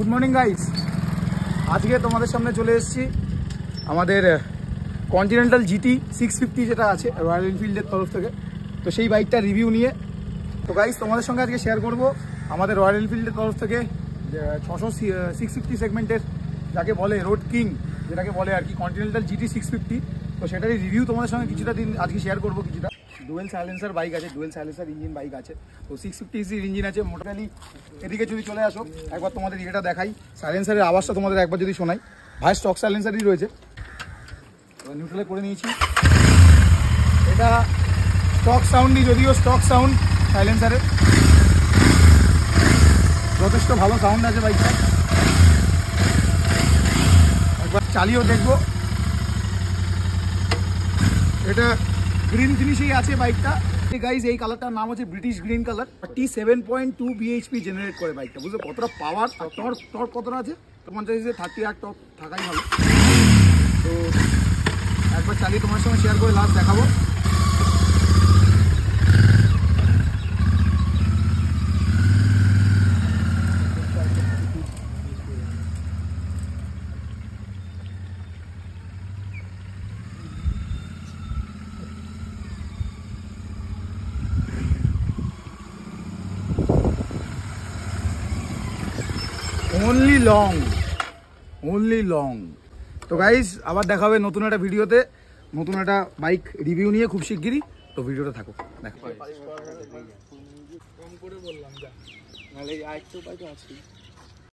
Good morning guys. আজকে তোমাদের সামনে চলে এসেছি আমাদের কন্টিনেন্টাল জিটি 650 যেটা আছে রয়্যাল এনফিল্ডের তরফ থেকে। তো সেই বাইকটা রিভিউ নিয়ে তো গাইস তোমাদের সঙ্গে আজকে শেয়ার করব আমাদের রয়্যাল এনফিল্ডের তরফ থেকে 650 সেগমেন্টের যাকে বলে রোড কিং, যেটাকে বলে আর কি কন্টিনেন্টাল জিটি 650। তো সেটারই রিভিউ তোমাদের সঙ্গে কিছুটা দিন আজকে শেয়ার করবো। কিছুটা ডুয়েল সাইলেন্সার বাইক আছে, ডুয়েল সাইলেন্সার ইঞ্জিন বাইক আছে। তো 650 ইঞ্জিন আছে মোটামুটি। এদিকে যদি চলে আসো একবার তোমাদের এটা দেখাই, সাইলেন্সারের আওয়াজটা তোমাদের একবার যদি শোনাই। ভাই স্টক সাইলেন্সারই রয়েছে, নিউট্রালে করে নিয়েছি। এটা স্টক সাউন্ডই, যদিও স্টক সাউন্ড সাইলেন্সারের যথেষ্ট ভালো সাউন্ড আছে বাইকটা। একবার চালিয়েও দেখবো। এটা গ্রিন ফিনিশেই আছে বাইকটা। গাইজ এই কালারটার নাম হচ্ছে British green colour. 7.2 bhp generate করে বাইকটা। বুঝলে কতটা পাওয়ার, টর্ক কতটা আছে? 50 টর্ক থাকাই ভালো। তো একবার চালিয়ে তোমার সঙ্গে শেয়ার করে লাস্ট দেখাবো। only long। তো গাইস আবার দেখা হবে নতুন একটা ভিডিওতে, নতুন একটা বাইক রিভিউ নিয়ে খুব শিগগিরই। তো ভিডিওটা থাকো, দেখো। কম করে বললাম যা, নাহলে আরেকটু বাইক আছে।